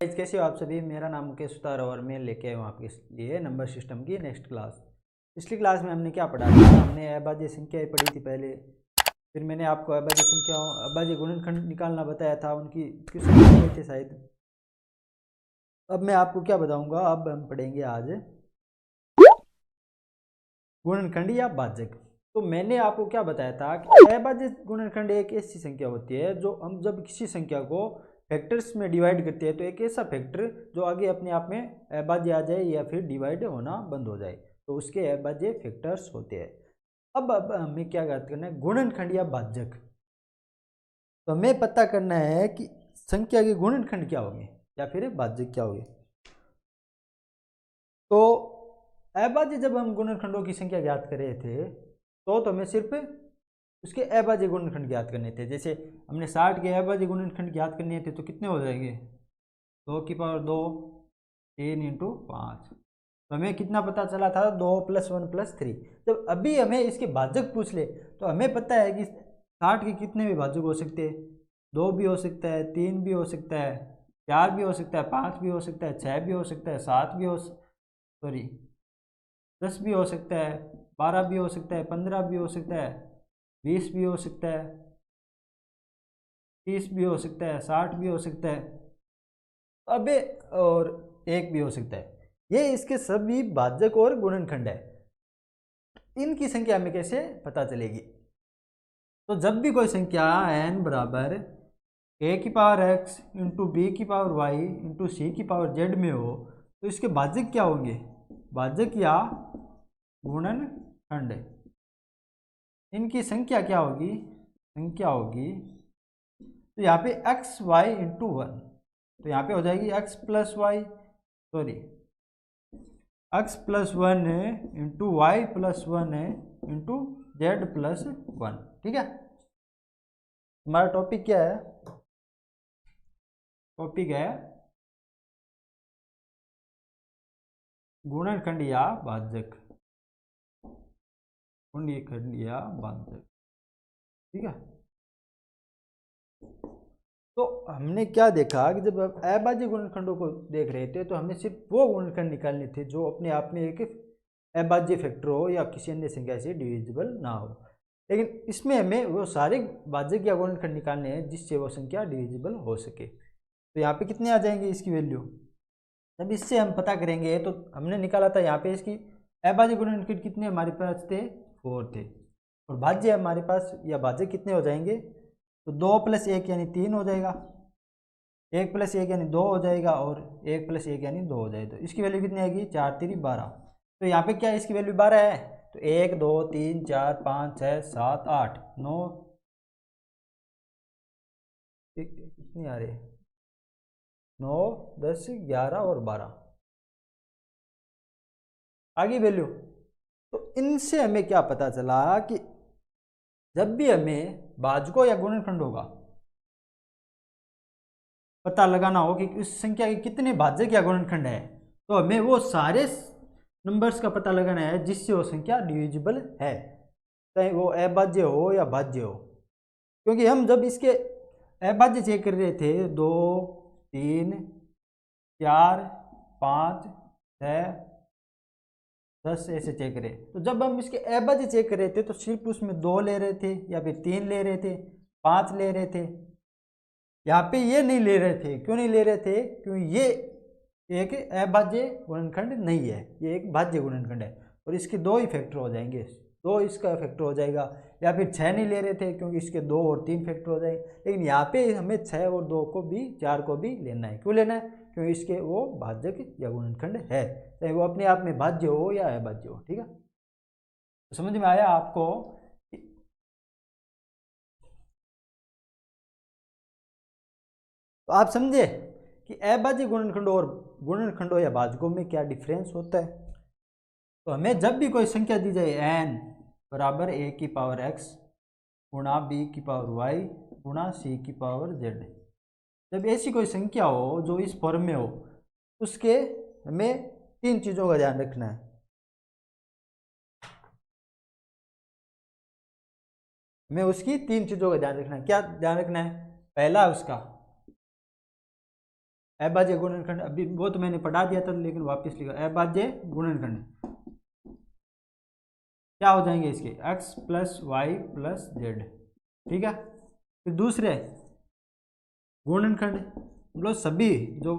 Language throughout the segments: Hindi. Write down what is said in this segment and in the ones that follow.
गाइज, कैसे हो आप सभी। मेरा नाम मुकेश सुतार और मैं लेके आया हूँ आपके लिए नंबर सिस्टम की नेक्स्ट क्लास। पिछली क्लास में हमने क्या पढ़ा था, हमने अभाज्य संख्याएं पढ़ी थी पहले। फिर मैंने आपको अभाज्य संख्याओं अभाज्य गुणनखंड निकालना बताया था, उनकी क्वेश्चन दिए थे शायद। अब मैं आपको क्या बताऊंगा, अब हम पढ़ेंगे आज गुणनखंड या भाजक। तो मैंने आपको क्या बताया था कि अभाज्य गुणनखंड एक ऐसी संख्या होती है जो हम जब किसी संख्या को फैक्टर्स में डिवाइड करते हैं तो एक ऐसा फैक्टर जो आगे अपने आप में अभाज्य आ जाए या फिर डिवाइड होना बंद हो जाए, तो उसके अभाज्य फैक्टर्स होते हैं। अब हमें क्या करना है, गुणनखंड या भाजक। तो हमें पता करना है कि संख्या के गुणनखंड क्या होंगे या फिर भाजक क्या होंगे। तो अभाज्य जब हम गुणनखंडों की संख्या ज्ञात कर रहे थे तो हमें सिर्फ उसके अभाज्य गुणनखंड ज्ञात करने थे। जैसे हमने 60 के अभाज्य गुणनखंड ज्ञात करने थे तो कितने हो जाएंगे, 2 की पावर 2 3 इंटू 5। तो हमें कितना पता चला था, 2 + 1 + 3। जब अभी हमें इसके भाजक पूछ ले तो हमें पता है कि 60 के कितने भी भाजक हो सकते हैं। 2 भी हो सकता है, 3 भी हो सकता है, 4 भी हो सकता है, 5 भी हो सकता है, 6 भी हो सकता है, 7 भी हो सॉरी 10 भी हो सकता है, 12 भी हो सकता है, 15 भी हो सकता है, 20 भी हो सकता है, 30 भी हो सकता है, 60 भी हो सकता है, अबे और 1 भी हो सकता है। ये इसके सभी भाजक और गुणनखंड है। इनकी संख्या हमें कैसे पता चलेगी, तो जब भी कोई संख्या n बराबर a⁻x into b⁻y into c⁻z में हो तो इसके भाजक क्या होंगे, भाजक या गुणनखंड। इनकी संख्या क्या होगी, संख्या होगी तो यहाँ पे x y इंटू 1, तो यहाँ पे हो जाएगी x + y sorry x + 1 into Y + 1 into Z + 1। ठीक है, हमारा टॉपिक क्या है, टॉपिक है गुणनखंड या भाजक, गुणनखंड या भाजक। ठीक है, तो हमने क्या देखा कि जब अभाज्य गुणनखंडों को देख रहे थे तो हमें सिर्फ वो गुणनखंड निकालने थे जो अपने आप में एक अभाज्य फैक्टर हो या किसी अन्य संख्या से डिविजिबल ना हो। लेकिन इसमें हमें वो सारे भाजक या गुणनखंड निकालने हैं जिससे वो संख्या डिविजिबल हो सके। तो यहाँ पे कितने आ जाएंगे इसकी वैल्यू, जब इससे हम पता करेंगे तो हमने निकाला था यहाँ पे इसकी अभाज्य गुणनखंड कितने हमारे पास थे, 4 थे, और भाज्य हमारे पास या भाजक कितने हो जाएंगे, तो 2 + 1 यानी 3 हो जाएगा, 1 + 1 यानी 2 हो जाएगा, और 1 + 1 यानी 2 हो जाएगा। तो इसकी वैल्यू कितनी आएगी, 4 × 3 = 12। तो यहाँ पे क्या इसकी वैल्यू 12 है, तो 1 2 3 4 5 6 7 8 9 कितनी आ रही है, 9 10 11 और 12 आगे वैल्यू। तो इनसे हमें क्या पता चला कि जब भी हमें भाजकों या गुणनखंडों का पता लगाना हो कि उस संख्या के कितने भाजक या गुणनखंड है, तो हमें वो सारे नंबर्स का पता लगाना है जिससे वो संख्या डिविजिबल है, चाहे वो अभाज्य हो या भाज्य हो। क्योंकि हम जब इसके अभाज्य चेक कर रहे थे 2 3 4 5 6 10 ऐसे चेक करे, तो जब हम इसके अभाज्य चेक कर रहे थे तो सिर्फ उसमें 2 ले रहे थे या फिर 3 ले रहे थे, 5 ले रहे थे। यहाँ पे ये नहीं ले रहे थे, क्यों नहीं ले रहे थे, क्योंकि ये एक अभाज्य गुणनखंड नहीं है, ये एक भाज्य गुणनखंड है और इसके 2 ही फैक्टर हो जाएंगे, 2 इसका फैक्टर हो जाएगा। या फिर 6 नहीं ले रहे थे क्योंकि इसके 2 और 3 फैक्टर हो जाएंगे, लेकिन यहाँ पे हमें 6 और 2 को भी 4 को भी लेना है। क्यों लेना है, क्योंकि इसके वो भाजक या गुणनखंड है, चाहे वो अपने आप में भाज्य हो या अभाज्य हो। ठीक है, तो समझ में आया आपको। तो आप समझे कि अभाज्य गुणनखंडों और गुणनखंडों या भाजकों में क्या डिफरेंस होता है। तो हमें जब भी कोई संख्या दी जाए n बराबर a⁻x गुणा b⁻y गुणा c⁻z, जब ऐसी कोई संख्या हो जो इस फॉर्म में हो, उसके हमें 3 चीज़ों का ध्यान रखना है। हमें उसकी 3 चीज़ों का ध्यान रखना है। क्या ध्यान रखना है, पहला उसका अभाज्य गुणनखंड, अभी वो तो मैंने पढ़ा दिया था लेकिन वापस लिखा, अभाज्य गुणनखंड क्या हो जाएंगे इसके, x plus Y plus Z. ठीक है, फिर दूसरे गुणनखंड मतलब सभी जो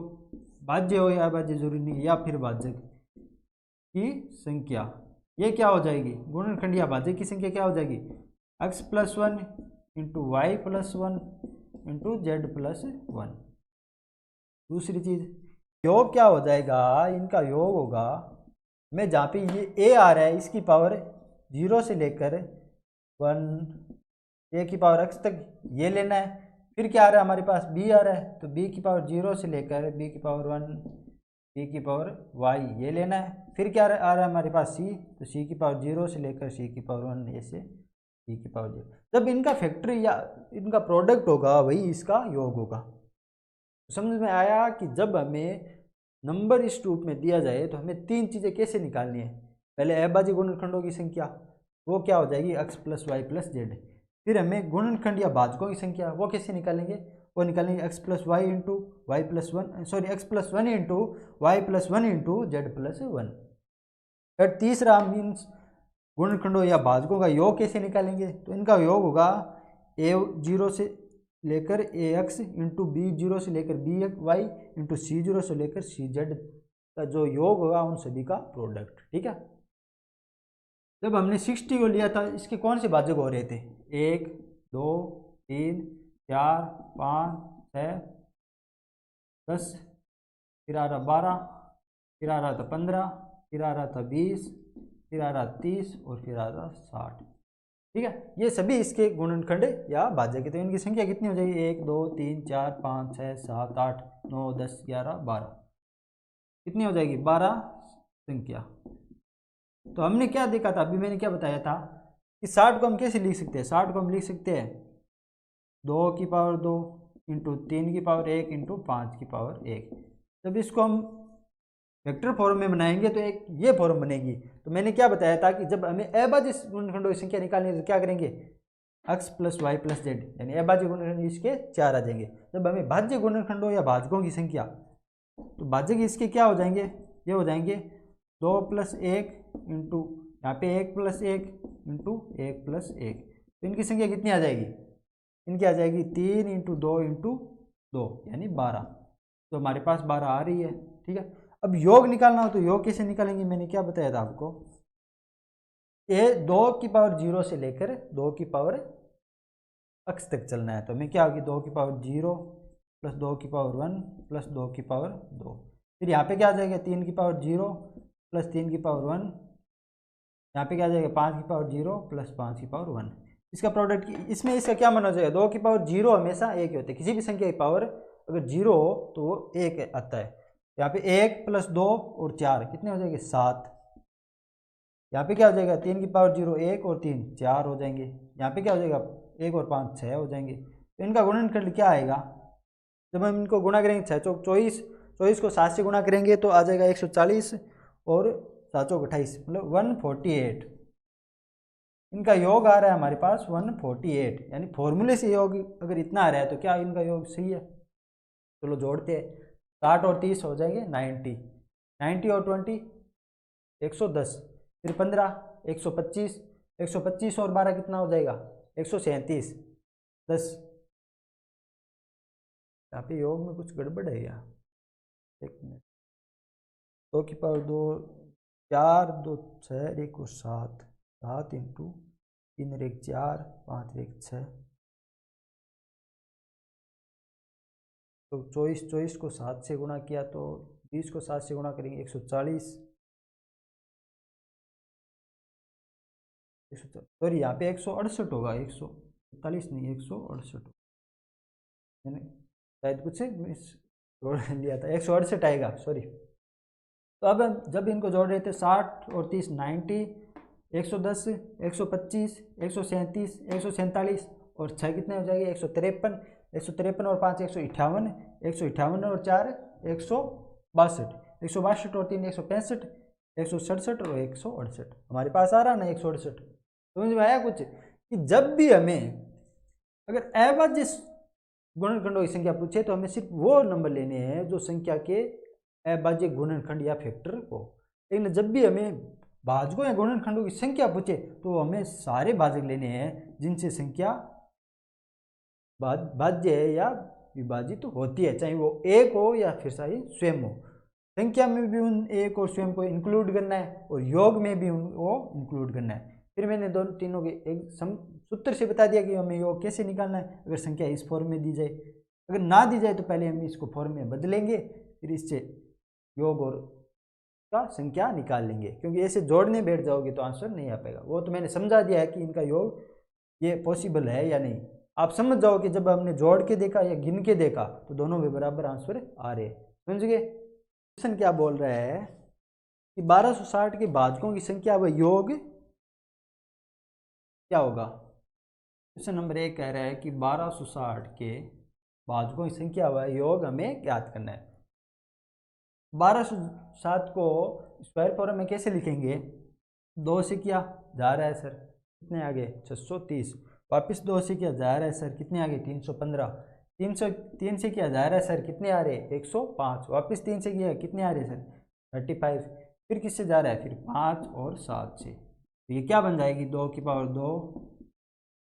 भाज्य हो या अभाज्य जरूरी नहीं, या फिर भाजक की संख्या, ये क्या हो जाएगी, गुणनखंड या भाजक की संख्या क्या हो जाएगी, x plus one into Y plus one into Z plus one. दूसरी चीज योग क्या हो जाएगा, इनका योग होगा, मैं जहाँ पे ये a आ रहा है इसकी पावर 0 से लेकर 1 a की पावर x तक ये लेना है। फिर क्या आ रहा है हमारे पास, b आ रहा है, तो b की पावर 0 से लेकर b की पावर 1 b की पावर y ये लेना है। फिर क्या आ रहा है हमारे पास c, तो c की पावर 0 से लेकर c की पावर 1 ऐसे c की पावर 0। जब इनका फैक्टरी या इनका प्रोडक्ट होगा वही इसका योग होगा। समझ में आया कि जब हमें नंबर इस रूप में दिया जाए तो हमें तीन चीज़ें कैसे निकालनी है। पहले अभाज्य गुणनखंडों की संख्या, वो क्या हो जाएगी x plus Y plus Z. फिर हमें गुणनखंड या भाजकों की संख्या, वो कैसे निकालेंगे, वो निकालेंगे x plus Y into Y plus one, sorry x plus one into Y plus one into Z plus one. फिर तीसरा मीन्स गुणनखंडों या भाजकों का योग कैसे निकालेंगे, तो इनका योग होगा a 0 से लेकर ए एक्स इंटू बी 0 से लेकर बी वाई इंटू सी 0 से लेकर सी जेड का जो योग होगा उन सभी का प्रोडक्ट। ठीक है, जब हमने 60 को लिया था इसके कौन से भाजक हो रहे थे, 1 2 3 4 5 6 10, फिर आ रहा 12, फिर आ रहा था 15, फिर आ रहा था 20, फिर आ रहा 30 और फिर आ रहा 60। ठीक है, ये सभी इसके गुणनखंड या भाजक है। तो इनकी संख्या कितनी हो जाएगी, 1 2 3 4 5 6 7 8 9 10 11 12, कितनी हो जाएगी 12 संख्या। तो हमने क्या देखा था, अभी मैंने क्या बताया था कि 60 को हम कैसे लिख सकते हैं, 60 को हम लिख सकते हैं 2 की पावर 2 इंटू 3 की पावर 1 इंटू 5 की पावर 1। जब इसको हम वेक्टर फॉर्म में बनाएंगे तो एक ये फॉर्म बनेगी। तो मैंने क्या बताया था कि जब हमें अभाज्य गुणनखंडों की संख्या निकालनी है तो क्या करेंगे, x plus Y plus Z, यानी अभाज्य गुणनखंड इसके 4 आ जाएंगे। जब हमें भाज्य गुणनखंडों या भाजकों की संख्या, तो भाजक इसके क्या हो जाएंगे, ये हो जाएंगे 2 प्लस 1 इंटू यहाँ पे 1 प्लस 1 इंटू 1 प्लस 1। तो इनकी संख्या कितनी आ जाएगी, इनकी आ जाएगी 3 इंटू 2 इंटू 2 यानी 12। तो हमारे पास 12 आ रही है। ठीक है, अब योग निकालना हो तो योग कैसे निकालेंगे, मैंने क्या बताया था आपको, ये 2 की पावर 0 से लेकर 2 की पावर x तक चलना है। तो हमें क्या होगी, 2 की पावर 0 प्लस 2 की पावर 1 प्लस 2 की पावर 2। फिर यहाँ पे क्या आ जाएगा, 3 की पावर 0 प्लस 3 की पावर 1, यहाँ पे क्या आ जाएगा 5 की पावर 0 प्लस 5 की पावर 1। इसका प्रोडक्ट इसमें इसका क्या माना जाएगा, 2 की पावर 0 हमेशा एक ही होते हैं, किसी भी संख्या की पावर अगर 0 हो तो वो एक आता है। यहाँ पे 1 प्लस 2 और 4 कितने हो जाएंगे 7। यहाँ पे क्या हो जाएगा, 3 की पावर 0 1 और 3 4 हो जाएंगे। यहाँ पे क्या हो जाएगा 1 और 5 6 हो जाएंगे। तो इनका गुणनखंड क्या आएगा, जब हम इनको गुणा करेंगे 6 चौक 24, 24 को 7 से गुणा करेंगे तो आ जाएगा 140 और 7 चौक 28 मतलब 148। इनका योग आ रहा है हमारे पास 148, यानी फॉर्मूले से योग अगर इतना आ रहा है तो क्या इनका योग सही है। चलो जोड़ते हैं, 60 और 30 हो जाएंगे 90, 90 और 20 110, फिर 15 125, 125 और 12 कितना हो जाएगा 137, 10। यहाँ पे योग में कुछ गड़बड़ है क्या, एक मिनट, 2 की पावर 2 4 2 6 1 और 7, 7 इंटू 3 और 1 4 5 1 6, तो 24 को 7 से गुणा किया तो 20 को 7 से गुणा करेंगे 140, सॉरी यहाँ पे 168 होगा, 140 नहीं 168, मैंने शायद कुछ मिस जोड़ लिया था, 168 आएगा सॉरी। तो अब जब इनको जोड़ रहे थे 60 और 30 90, 110 125 137 147 और 6 कितने हो जाएंगे 153, 153 और 5 158, 158 और 4 162, 162 और 3 165, 167 और 168 हमारे पास आ रहा ना 168। समझ में आया कुछ, कि जब भी हमें अगर अभाज्य गुणनखंडों की संख्या पूछे तो हमें सिर्फ वो नंबर लेने हैं जो संख्या के अभाज्य गुणनखंड या फैक्टर हो। लेकिन जब भी हमें भाजकों या गुणनखंडों की संख्या पूछे तो हमें सारे भाजक लेने हैं जिनसे संख्या भाज्य है या विभाजित होती है, चाहे वो एक हो या फिर चाहे स्वयं हो। संख्या में भी उन एक और स्वयं को इंक्लूड करना है और योग में भी उनको इंक्लूड करना है। फिर मैंने दोनों तीनों के एक सूत्र से बता दिया कि हमें योग कैसे निकालना है। अगर संख्या इस फॉर्म में दी जाए, अगर ना दी जाए तो पहले हम इसको फॉर्म में बदलेंगे, फिर इससे योग और का संख्या निकाल लेंगे, क्योंकि ऐसे जोड़ने बैठ जाओगे तो आंसर नहीं आ पाएगा। वो तो मैंने समझा दिया है कि इनका योग ये पॉसिबल है या नहीं। आप समझ जाओ कि जब हमने जोड़ के देखा या गिन के देखा तो दोनों में बराबर आंसर आ रहे। समझ गए? क्वेश्चन क्या बोल रहा है कि 1260 के भाजकों की संख्या व योग क्या होगा। क्वेश्चन नंबर 1 कह रहा है कि 1260 के भाजकों की संख्या व योग हमें ज्ञात करना है। 1260 को स्क्वायर फॉर्म में कैसे लिखेंगे? 2 से किया जा रहा है सर, कितने आगे 630, वापस 2 से किया जा रहा है सर, कितने आगे 315, 303 से किया जा रहा है सर, कितने आ रहे 105, वापस 3 से किया कितने आ रहे सर 35, फिर किससे जा रहा है फिर 5 और 7 से। तो ये क्या बन जाएगी 2 की पावर 2,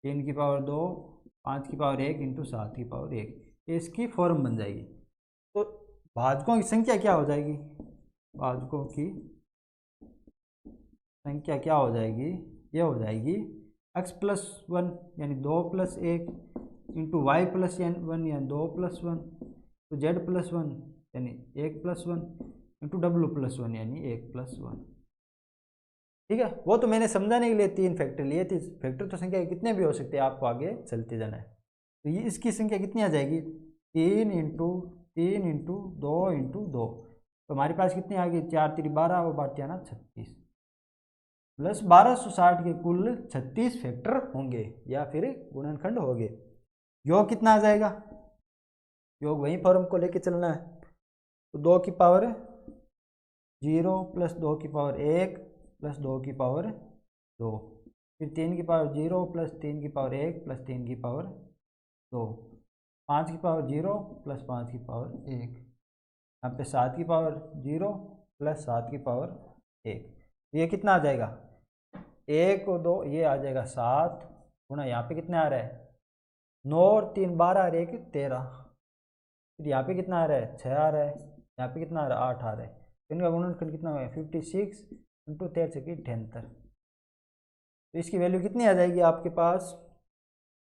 3 की पावर 2, 5 की पावर 1 इंटू 7 की पावर 1, ये इसकी फॉर्म बन जाएगी। तो भाजकों की संख्या क्या हो जाएगी? भाजकों की संख्या क्या हो जाएगी? ये हो जाएगी x+1 यानी 2+1 इंटू वाई प्लस 1 यानी 2+1 तो z+1 यानी 1+1 इंटू w+1 यानी 1+1। ठीक है, वो तो मैंने समझाने के लिए 3 फैक्टर लिए थे। फैक्टर तो संख्या कितने भी हो सकते हैं, आपको आगे चलते जाना है। तो ये इसकी संख्या कितनी आ जाएगी 3 इंटू 2 इंटू 2, तो हमारे पास कितनी आ गई 4 3 12 और 12 ना 36, प्लस 1260 के कुल 36 फैक्टर होंगे या फिर गुणनखंड होंगे। योग कितना आ जाएगा? योग वही फॉर्म को लेके चलना है। तो 2 की पावर 0 प्लस 2 की पावर 1 प्लस 2 की पावर 2, फिर 3 की पावर 0 प्लस 3 की पावर 1 प्लस 3 की पावर 2, 5 की पावर 0 प्लस 5 की पावर 1, यहाँ पे 7 की पावर 0 प्लस 7 की पावर 1। ये कितना आ जाएगा 1 और 2 ये आ जाएगा 7 गुणा यहाँ पे कितना आ रहा है 9 और 3 12 और 1 13, फिर यहाँ पे कितना आ रहा है 6 आ रहा है, यहाँ पे कितना आ रहा है 8 आ रहा है। तो इनका गुणनखंड कितना होगा 56 इंटू 13 से 78। तो इसकी वैल्यू कितनी आ जाएगी आपके पास?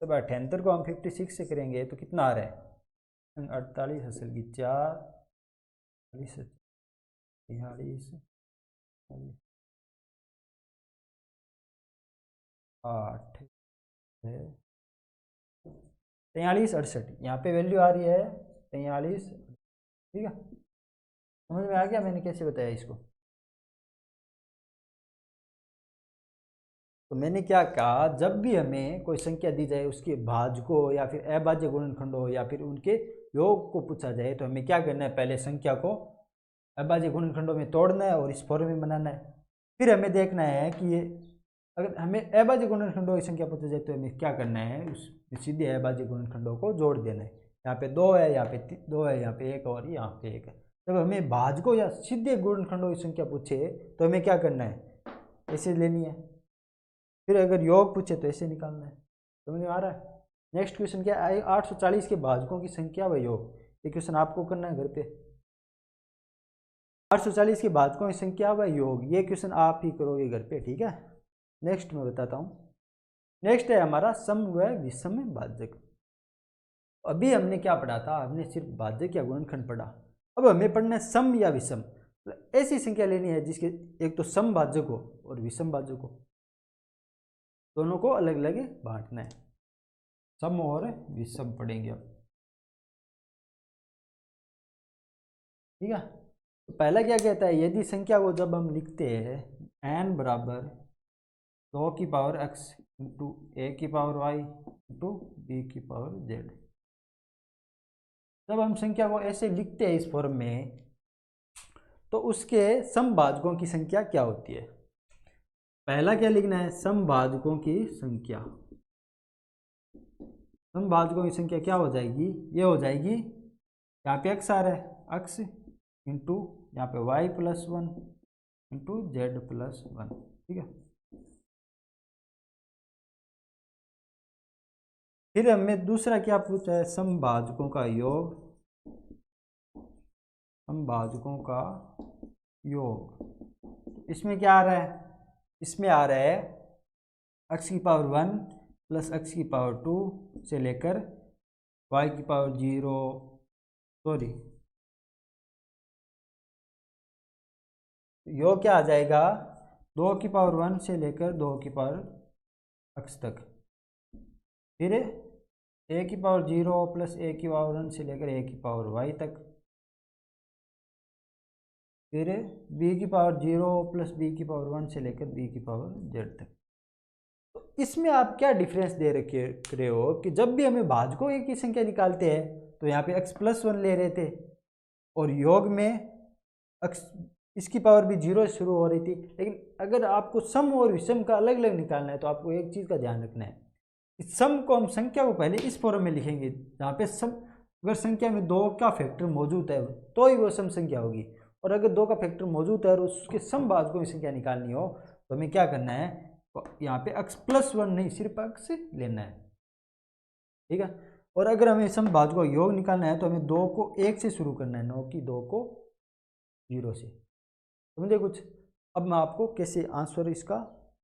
तो 78 को हम 56 से करेंगे तो कितना आ रहा है 48 असल की 4 43 8 43 68, यहाँ पे वैल्यू आ रही है 43। ठीक है, समझ में आ गया मैंने कैसे बताया इसको? तो मैंने क्या कहा, जब भी हमें कोई संख्या दी जाए उसके भाजकों या फिर अभाज्य गुणनखंडों या फिर उनके योग को पूछा जाए तो हमें क्या करना है, पहले संख्या को अभाज्य गुणनखंडों में तोड़ना है और इस फॉर्म में बनाना है। फिर हमें देखना है कि ये अगर हमें अभाज्य गुणनखंडों की संख्या पूछा जाए तो हमें क्या करना है, उस सीधे अभाज्य गुणनखंडों को जोड़ देना है। यहाँ पे 2 है, यहाँ पे 2 है, यहाँ पे 1 और यहाँ पे 1 है। जब हमें भाजकों या सीधे गुणनखंडों की संख्या पूछे तो हमें क्या करना है, ऐसे लेनी है। फिर अगर योग पूछे तो ऐसे निकालना है। समझ में आ रहा है? नेक्स्ट क्वेश्चन क्या है 840 के भाजकों की संख्या व योग। ये क्वेश्चन आपको करना है घर पे। 840 के भाजकों की संख्या व योग, ये क्वेश्चन आप ही करोगे घर पे। ठीक है, नेक्स्ट मैं बताता हूँ। नेक्स्ट है हमारा सम व विषम भाजक। अभी हमने क्या पढ़ा था, हमने सिर्फ भाजक या गुणनखंड पढ़ा। अब हमें पढ़ना है सम या विषम। ऐसी संख्या लेनी है जिसके एक तो सम भाजक हो और विषम भाजक हो, दोनों को अलग अलग बांटना है। सम और विषम पढ़ेंगे अब। ठीक है, तो पहला क्या कहता है, यदि संख्या को जब हम लिखते हैं n बराबर 2 की पावर x इंटू a की पावर y इंटू b की पावर z, जब हम संख्या को ऐसे लिखते हैं इस फॉर्म में तो उसके समभाजकों की संख्या क्या होती है। पहला क्या लिखना है, समभाजकों की संख्या। समभाजकों की संख्या क्या हो जाएगी, ये हो जाएगी, यहाँ पे x आ रहा है, x इंटू यहाँ पे y+1 इंटू z+1, ठीक है। फिर हमें दूसरा क्या पूछा है, समभाजकों का योग, समभाजकों का योग। इसमें क्या आ रहा है, इसमें आ रहा है x⁴ प्लस x⁴ से लेकर y⁴, सॉरी, योग क्या आ जाएगा, 2⁴ से लेकर 2⁴x तक, फिर a⁴ प्लस a⁴ से लेकर a⁴y तक, फिर b⁴ प्लस b⁴ से लेकर b⁴z तक। तो इसमें आप क्या डिफरेंस दे रहे हो कि जब भी हमें भाजकों की संख्या निकालते हैं तो यहाँ पे x+1 ले रहे थे, और योग में x इसकी पावर भी 0 से शुरू हो रही थी। लेकिन अगर आपको सम और विषम का अलग अलग निकालना है तो आपको एक चीज़ का ध्यान रखना है, इस सम को हम संख्या को पहले इस फॉर्म में लिखेंगे जहाँ पे सम, अगर संख्या में 2 का फैक्टर मौजूद है तो ही वो सम संख्या होगी, और अगर 2 का फैक्टर मौजूद है और उसके समभाजकों की संख्या निकालनी हो तो हमें क्या करना है, यहाँ पे x+1 नहीं, सिर्फ x लेना है, ठीक है। और अगर हमें समभाजकों का योग निकालना है तो हमें 2 को 1 से शुरू करना है, न कि 2 को 0 से, समझे कुछ। अब मैं आपको कैसे आंसर इसका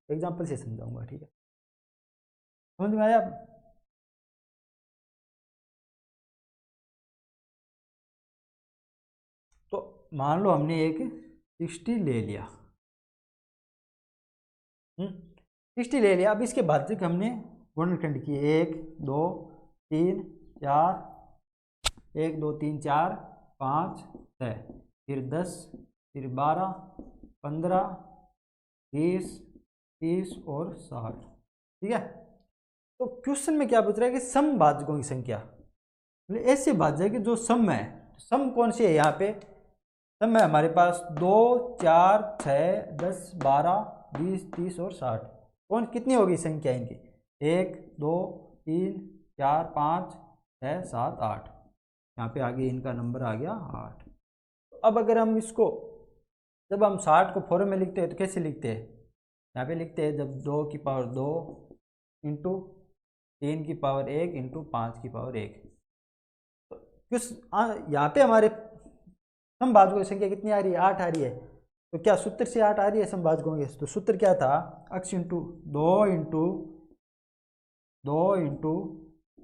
एग्जाम्पल से समझाऊंगा, ठीक है, समझ में आया। तो मान लो हमने एक 60 ले लिया, 60 ले लिया। अब इसके भाजक हमने गुणनखंड किए, 1 2 3 4, 1 2 3 4 5 6, फिर 10, फिर 12 15 20 30 और 60, ठीक है। तो क्वेश्चन में क्या पूछ रहा है कि समभाजकों की संख्या, मतलब ऐसे भाजक जो सम है, सम कौन सी है, यहाँ पे सम है हमारे पास 2 4 6 10 12 20 30 और 60, कौन कितनी होगी संख्या इनकी, 1 2 3 4 5 6 7 8, यहाँ पे आगे इनका नंबर आ गया 8। तो अब अगर हम इसको, जब हम 60 को फॉर्म में लिखते हैं तो कैसे लिखते हैं, यहाँ पे लिखते हैं जब 2⁴ इंटू 3⁴ इंटू 5⁴1। तो किस यहाँ पे हमारे समभाजकों की संख्या कितनी आ रही है, 8 आ रही है। तो क्या सूत्र से 8 आ रही है समभाजकों के, तो सूत्र क्या था, x इंटू 2 इंटू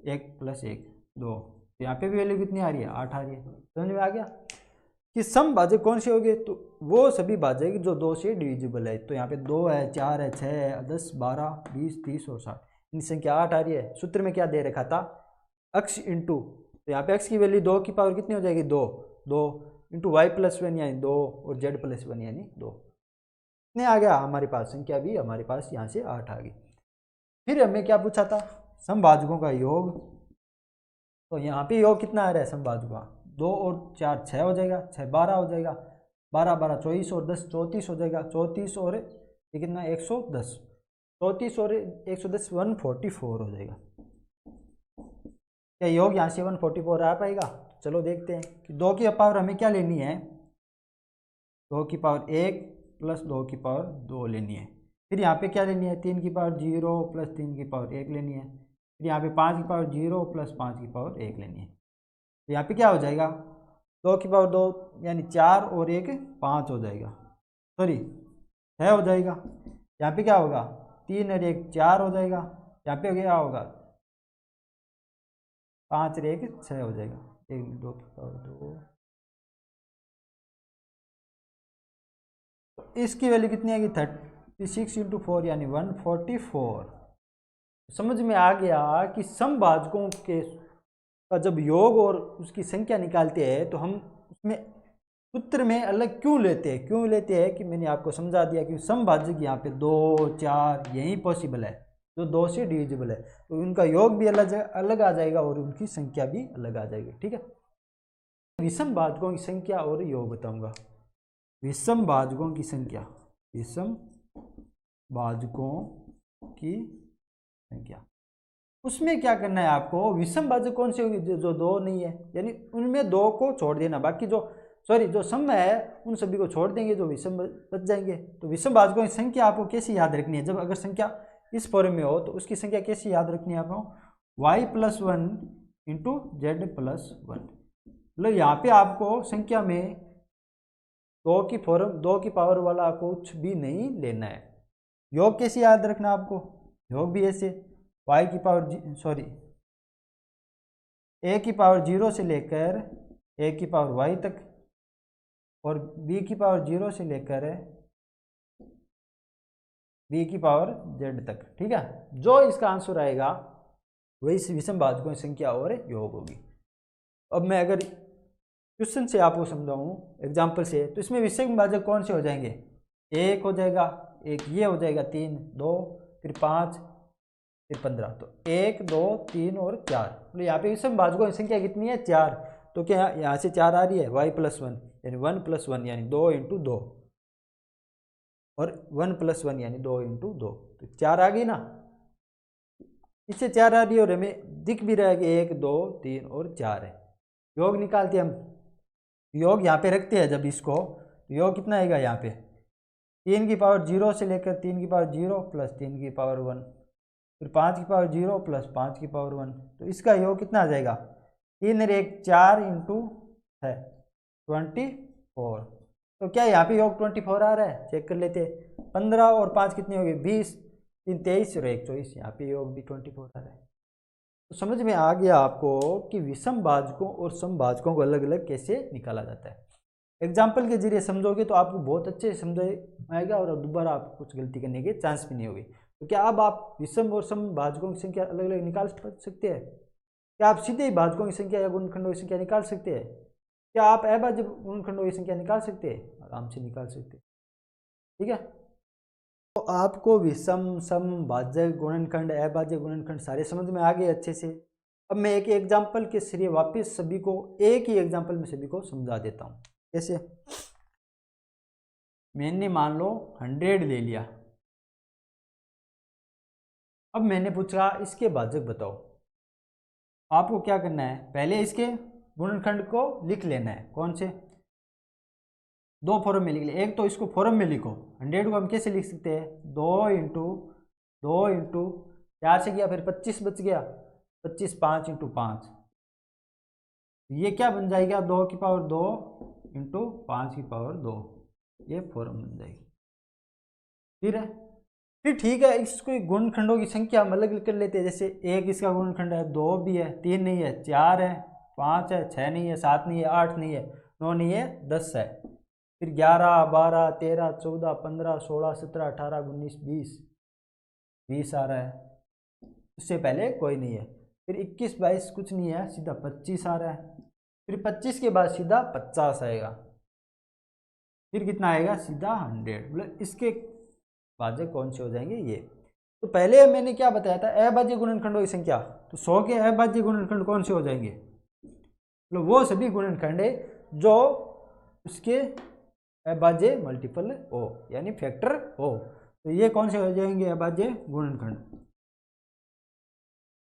1 प्लस 1 2, तो यहाँ पे भी वैल्यू कितनी आ रही है, 8 आ रही है। समझ में आ गया कि समभाजक कौन से हो गए, तो वो सभी भाजक जो 2 से डिविजिबल है। तो यहाँ पे 2 है, 4 है, 6 है, 10 12 20 30 और 60, इन संख्या 8 आ रही है। सूत्र में क्या दे रखा था, x इंटू, तो यहाँ पे x की वैल्यू 2 की पावर कितनी हो जाएगी, 2 2 इंटू y+1 यानी 2 और z+1 यानी 2, इतने आ गया हमारे पास, संख्या भी हमारे पास यहाँ से 8 आ गई। फिर हमें क्या पूछा था, समभाजकों का योग, तो यहाँ पे योग कितना आ रहा है समभाजकों का, 2 और 4 6 हो जाएगा, 6 12 हो जाएगा, 12 12 24 और 10 34 हो जाएगा, 34 और ये कितना 110, 34 और 110 144 हो जाएगा। क्या योग यहाँ से 144 आ पाएगा, चलो देखते हैं कि 2 की पावर हमें क्या लेनी है, 2⁴1 प्लस 2⁴2 लेनी है। फिर यहाँ पे क्या लेनी है, 3⁴0 प्लस 3⁴1 लेनी है। फिर यहाँ पे 5⁴0 प्लस 5⁴1 लेनी है। तो यहाँ पे क्या हो जाएगा, 2⁴2 यानी 4 और 1 5 हो जाएगा, सॉरी 6 हो जाएगा। यहाँ पे क्या होगा, 3 और 1 4 हो जाएगा। यहाँ पे क्या होगा, 5 और 1 6 हो जाएगा, 1 2 तो इसकी वैल्यू कितनी आएगी, 36 इंटू 4 यानी 144। समझ में आ गया कि समभाजकों के का जब योग और उसकी संख्या निकालते हैं तो हम उसमें सूत्र में अलग क्यों लेते हैं कि मैंने आपको समझा दिया कि समभाजक यहाँ पे 2 4 यही पॉसिबल है जो 2 से डिविजिबल है, तो उनका योग भी अलग आ जाएगा और उनकी संख्या भी अलग आ जाएगी, ठीक है। विषम भाजकों की संख्या और योग बताऊंगा। विषम भाजकों की संख्या, विषम भाजकों की संख्या, उसमें क्या करना है आपको, विषम भाजक कौन सी होगी, जो दो नहीं है, यानी उनमें दो को छोड़ देना, बाकी जो सम है उन सभी को छोड़ देंगे, जो विषम बच जाएंगे। तो विषम भाजकों की संख्या आपको कैसी याद रखनी है, जब अगर संख्या इस फॉर्म में हो तो उसकी संख्या कैसी याद रखनी है आपको, y+1 इंटू z+1। मतलब यहाँ पे आपको संख्या में दो की पावर वाला कुछ भी नहीं लेना है। योग कैसे याद रखना आपको, योग भी ऐसे a की पावर 0 से लेकर a की पावर y तक और b की पावर 0 से लेकर b की पावर z तक। ठीक है, जो इसका आंसर आएगा वही विषम भाजकों की संख्या और योग होगी। अब मैं अगर क्वेश्चन से आपको समझाऊं एग्जाम्पल से, तो इसमें विषम भाजक कौन से हो जाएंगे, एक हो जाएगा, एक ये हो जाएगा, 3 2 फिर 5 फिर 15, तो 1 2 3 और 4। तो यहाँ पे विषम भाजकों की संख्या कितनी है, 4। तो क्या यहाँ से 4 आ रही है, y+1 यानी 1+1 यानी 2 इंटू 2 और 1+1 यानी 2 इंटू 2, तो 4 आ गई ना, इससे 4 आ रही है और हमें दिख भी रहा है कि 1 2 3 और 4 है। योग निकालते हम, योग यहाँ पे रखते हैं जब इसको, तो योग कितना आएगा यहाँ पे, 3 की पावर 0 से लेकर 3 की पावर 0 प्लस 3 की पावर 1 फिर 5 की पावर 0 प्लस 5 की पावर 1, तो इसका योग कितना आ जाएगा, 3 और 1 4 इंटू है 24। तो क्या यहाँ पे योग 24 आ रहा है, चेक कर लेते हैं। 15 और 5 कितनी होगी, 20, 3 23 और 1 24, यहाँ पे योग भी 24 आ रहा है। तो समझ में आ गया आपको कि विषम भाजकों और समभाजकों को अलग अलग कैसे निकाला जाता है। एग्जाम्पल के जरिए समझोगे तो आपको बहुत अच्छे से समझ आएगा और दोबारा आप कुछ गलती करने के चांस भी नहीं होगी। तो क्या अब आप विषम और समभाजकों की संख्या अलग अलग निकाल सकते हैं, क्या आप सीधे ही भाजकों की संख्या या गुणनखंडों की संख्या निकाल सकते हैं, क्या आप अभाज्य गुणनखंडों की संख्या निकाल सकते हैं, आराम से निकाल सकते हैं। ठीक है, तो आपको विषम सम भाजक गुणनखंड अभाज्य गुणनखंड सारे समझ में आ गए अच्छे से। अब मैं एक एग्जाम्पल के जरिए वापस सभी को, एक ही एग्जाम्पल में सभी को समझा देता हूँ। कैसे, मैंने मान लो 100 ले लिया, अब मैंने पूछा इसके भाजक बताओ। आपको क्या करना है, पहले इसके गुणनखंड को लिख लेना है, कौन से, दो फॉर्म में लिख ले। एक तो इसको फॉर्म में लिखो, 100 को हम कैसे लिख सकते हैं, 2 इंटू 4 से गया, फिर 25 बच गया, 25 5 इंटू 5, ये क्या बन जाएगा, 2 की पावर 2 इंटू 5 की पावर 2, ये फॉर्म बन जाएगी। फिर ठीक है, इसको गुणनखंडों की संख्या हम अलग कर लेते हैं। जैसे एक इसका गुणनखंड है, 2 भी है, 3 नहीं है, 4 है, 5 है, 6 नहीं है, 7 नहीं है, 8 नहीं है, 9 नहीं है, 10 है, फिर 11 12 13 14 15 16 17 18 19 20 आ रहा है, उससे पहले कोई नहीं है, फिर 21 22 कुछ नहीं है, सीधा 25 आ रहा है, फिर 25 के बाद सीधा 50 आएगा, फिर कितना आएगा, सीधा 100। मतलब इसके भाजक कौन से हो जाएंगे, ये। तो पहले मैंने क्या बताया था, अभाज्य गुणनखंडों की संख्या, तो 100 के अभाज्य गुणनखंड कौन से हो जाएंगे, मतलब वो सभी गुणनखंड है जो उसके अभाज्य मल्टीपल हो, यानी फैक्टर हो, तो ये कौन से हो जाएंगे अभाज्य गुणनखंड,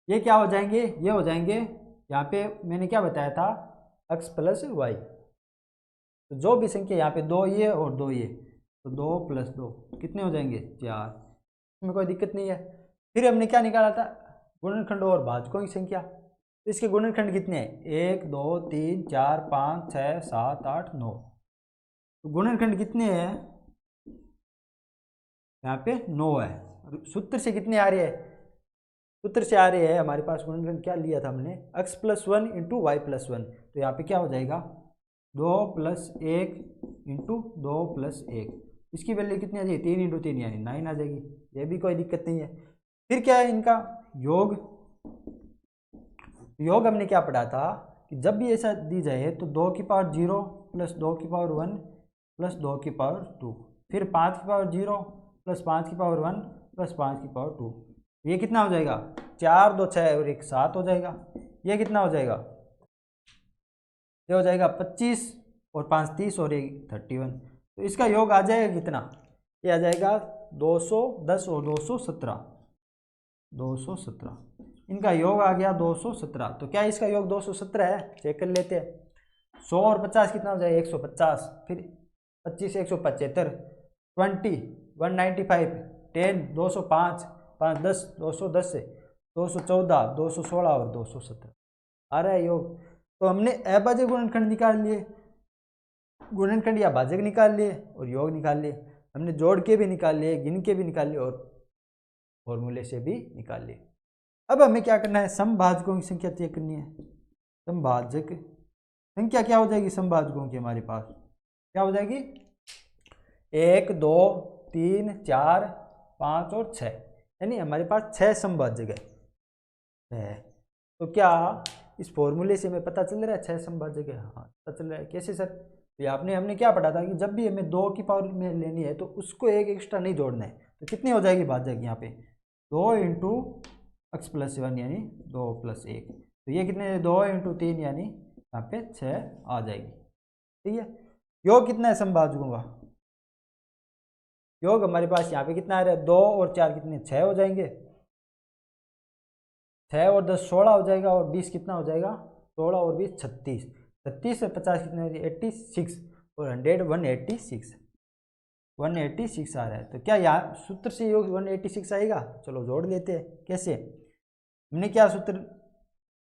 ये क्या हो जाएंगे, ये हो जाएंगे, यहाँ पे मैंने क्या बताया था, x प्लस वाई, तो जो भी संख्या यहाँ पे 2 ये और 2 ये, तो 2 प्लस 2 कितने हो जाएंगे, 4, इसमें कोई दिक्कत नहीं है। फिर हमने क्या निकाला था, गुणनखंड और भाजकों की संख्या, तो इसके गुणनखंड कितने हैं, 1 2 3 4 5 6 7 8 9, तो गुणनखंड कितने हैं, यहाँ पे 9 है। सूत्र से कितने आ रहे हैं, सूत्र से आ रहे हैं हमारे पास गुणनखंड क्या लिया था हमने, x+1 इंटू y+1, तो यहाँ पे क्या हो जाएगा, 2 + 1 इंटू 2 + 1, इसकी वैल्यू कितनी आ जाएगी, 3 इंटू 3 यानी 9 आ जाएगी, ये भी कोई दिक्कत नहीं है। फिर क्या है इनका योग, योग हमने क्या पढ़ा था कि जब भी ऐसा दी जाए तो 2 की पावर 0 प्लस 2 की पावर 1 प्लस 2 की पावर 2, फिर 5 की पावर 0 प्लस 5 की पावर 1 प्लस 5 की पावर 2, ये कितना हो जाएगा, 4 2 6 और 1 7 हो जाएगा, ये कितना हो जाएगा, ये हो जाएगा 25 और 5 30 और 1 31, तो इसका योग आ जाएगा कितना, ये आ जाएगा 210 और 217। 217, इनका योग आ गया 217। तो क्या इसका योग 217 है? चेक कर लेते हैं। 100 और 50 कितना हो जाएगा? 150, फिर 25 175, 20 195, 10 205, 5 10 210 से 214, 216 और 217 आ रहा है योग। तो हमने अभाज्य गुणनखंड निकाल लिए, गुणनखंड या भाजक निकाल लिए और योग निकाल लिए। हमने जोड़ के भी निकाल लिए, गिन के भी निकाल लिए और फॉर्मूले से भी निकाल लिए। अब हमें क्या करना है? समभाजकों की संख्या चेक करनी है। समभाजक संख्या क्या हो जाएगी समभाजकों की? हमारे पास क्या हो जाएगी? 1 2 3 4 5 और 6, यानी हमारे पास 6 समभाजक है। तो क्या इस फॉर्मूले से हमें पता चल रहा है 6 समभाजक है? हाँ पता चल रहा है। कैसे सर? ये आपने हमने क्या पढ़ा था कि जब भी हमें 2 की पावर में लेनी है तो उसको एक एक्स्ट्रा नहीं जोड़ना है। तो कितनी हो जाएगी भाजक यहाँ पे? 2 इंटू x प्लस 1 यानी 2 प्लस 1। तो ये कितने? 2 इंटू 3 यानी यहाँ पे 6 आ जाएगी। ठीक है। योग कितना है समभाजकों का? योग हमारे पास यहाँ पे कितना आ रहा है? 2 और 4 कितने? 6 हो जाएंगे। 6 और 10 16 हो जाएगा और 20 कितना हो जाएगा? 16 और 20 36। 36 से 50 कितने? 86 और 100 186, 186 आ रहा है। तो क्या यहाँ सूत्र से योग 186 आएगा? चलो जोड़ लेते हैं। कैसे? हमने क्या सूत्र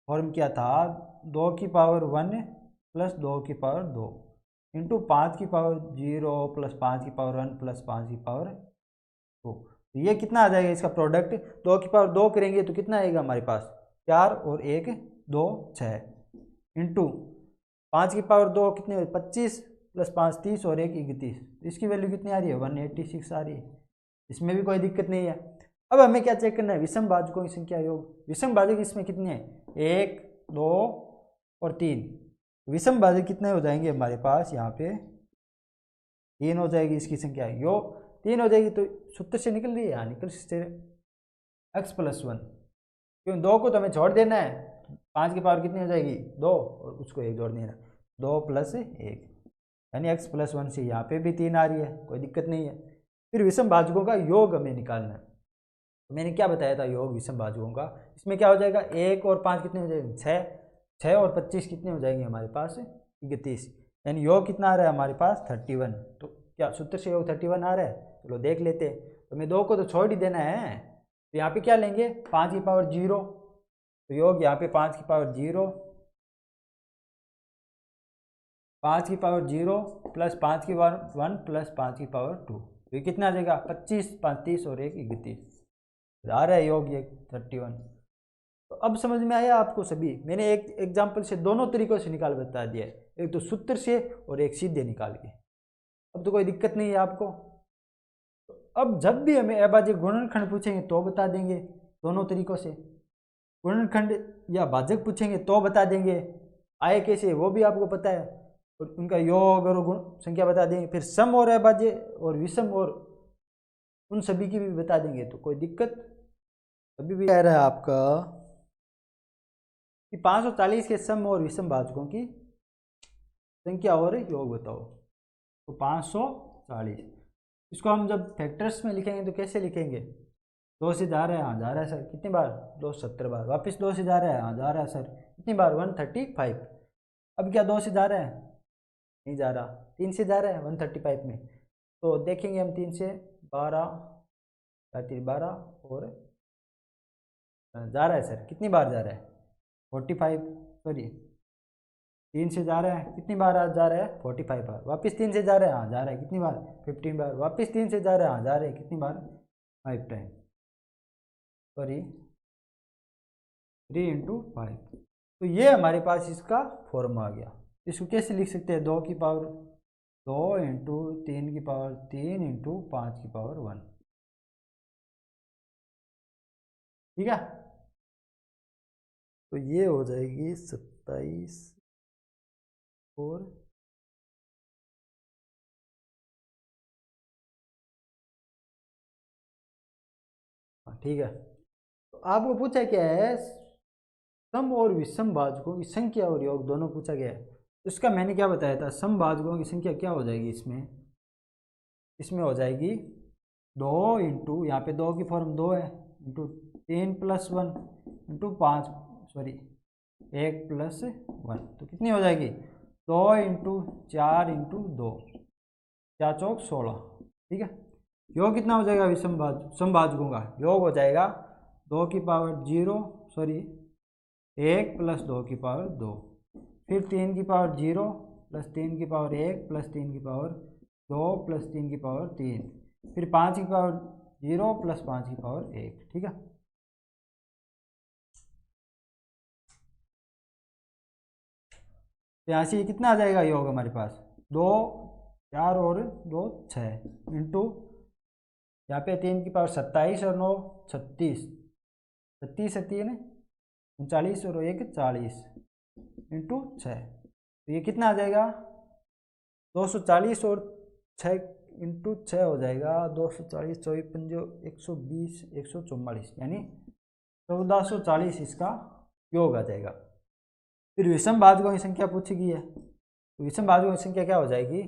फॉर्म किया था? 2 की पावर 1 प्लस 2 की पावर 2 इंटू 5 की पावर 0 प्लस 5 की पावर 1 प्लस 5 की पावर 2। तो ये कितना आ जाएगा इसका प्रोडक्ट? 2 की पावर 2 करेंगे तो कितना आएगा हमारे पास? 4 और 1 2 6 इंटू 5 की पावर 2 कितने? 25 प्लस 5 30 और 1 31। तो इसकी वैल्यू कितनी आ रही है? 186 आ रही है। इसमें भी कोई दिक्कत नहीं है। अब हमें क्या चेक करना है? विषम भाजकों की संख्या योग। विषम भाजक इसमें कितने हैं? 1 2 और 3। विषम भाजक कितने हो जाएंगे हमारे पास? यहाँ पे 3 हो जाएगी इसकी संख्या। योग 3 हो जाएगी तो सूत्र से निकल रही है? हाँ निकल सकते x प्लस 1, क्यों 2 को तो हमें छोड़ देना है। 5 की पावर कितनी हो जाएगी? 2 और उसको 1 जोड़ देना, 2 प्लस 1 यानी x प्लस 1 से यहाँ पे भी 3 आ रही है, कोई दिक्कत नहीं है। फिर विषम भाजकों का योग हमें निकालना है। तो मैंने क्या बताया था योग विषम भाजकों का? इसमें क्या हो जाएगा? 1 और 5 कितने हो जाएंगे? 6, 6 और 25 कितने हो जाएंगे हमारे पास? 31, यानी योग कितना आ रहा है हमारे पास? 31। तो क्या सूत्र से योग 31 आ रहा है? चलो देख लेते हैं। तो मैं 2 को तो छोड़ ही देना है। तो यहाँ पे क्या लेंगे? 5 की पावर 0, तो योग यहाँ पे 5 की पावर 0, 5 की पावर 0 प्लस 5 की पावर 1 प्लस 5 की पावर 2। तो ये कितना आ जाएगा? 25 35 और 1 31 आ रहा है योग ये 31। तो अब समझ में आया आपको सभी? मैंने एक एग्जाम्पल से दोनों तरीकों से निकाल बता दिया है, एक तो सूत्र से और एक सीधे निकाल के। अब तो कोई दिक्कत नहीं है आपको। तो अब जब भी हमें अभाज्य गुणनखंड पूछेंगे तो बता देंगे दोनों तरीकों से, गुणनखंड या भाजक पूछेंगे तो बता देंगे, आए कैसे वो भी आपको पता है, और उनका योग और गुण संख्या बता देंगे। फिर सम और अभाज्य और विषम और उन सभी की भी बता देंगे। तो कोई दिक्कत अभी भी कह रहा है आपका कि 540 के सम और विषम भाजकों की संख्या और योग बताओ। तो 540 इसको हम जब फैक्टर्स में लिखेंगे तो कैसे लिखेंगे? 2 से जा रहा है, हाँ जा रहा है सर, कितनी बार? 270 बार। वापस 2 से जा रहा है, हाँ जा रहा है सर, कितनी बार? 135। अब क्या 2 से जा रहा है? नहीं जा रहा। 3 से जा रहा है 135 में, तो देखेंगे हम 3 से 12 12 और जा रहा है सर, कितनी बार जा रहा है? 45, सॉरी 3 से जा रहा है, कितनी बार जा रहा है? 45 बार। वापस 3 से जा रहा है, हाँ जा रहा है, कितनी बार? 15 बार। वापस 3 से जा रहा है, हाँ जा रहा है, कितनी बार? 5 टाइम, सॉरी 3 इंटू 5। तो ये हमारे पास इसका फॉर्मूला आ गया। इसको कैसे लिख सकते हैं? 2 की पावर 2 इंटू 3 की पावर 3 इंटू 5 की पावर 1। ठीक है। तो ये हो जाएगी 27 और ठीक है। तो आपको पूछा क्या है? सम और विषम भाजकों की संख्या और योग दोनों पूछा गया है। तो इसका मैंने क्या बताया था? सम भाजकों की संख्या क्या हो जाएगी इसमें? इसमें हो जाएगी 2 इंटू, यहाँ पे 2 की फॉर्म 2 है, इंटू 3 + 1 इंटू 5 सॉरी 1 + 1 तो कितनी हो जाएगी 2 इंटू 4 इंटू 2 4 चौक 16। ठीक है, योग कितना हो जाएगा समभाजकों का योग हो जाएगा 2 की पावर 0 सॉरी 1 + 2 की पावर 2 फिर 3 की पावर 0 + 3 की पावर 1 + 3 की पावर 2 + 3 की पावर 3 फिर 5 की पावर 0 + 5 की पावर 1। ठीक है, तो यहाँ से ये कितना आ जाएगा योग हमारे पास 2 4 और 2 6 इंटू यहाँ पे 3 की पावर 27 और 9 36 36 है 3 39 और 1 40 इंटू 6 तो ये कितना आ जाएगा 240 और 6 इंटू 6 हो जाएगा 240 24 पंजो 120 144 यानी 1440 इसका योग आ जाएगा। फिर विषम भाजकों की संख्या पूछी गई है तो विषम भाजकों की संख्या क्या हो जाएगी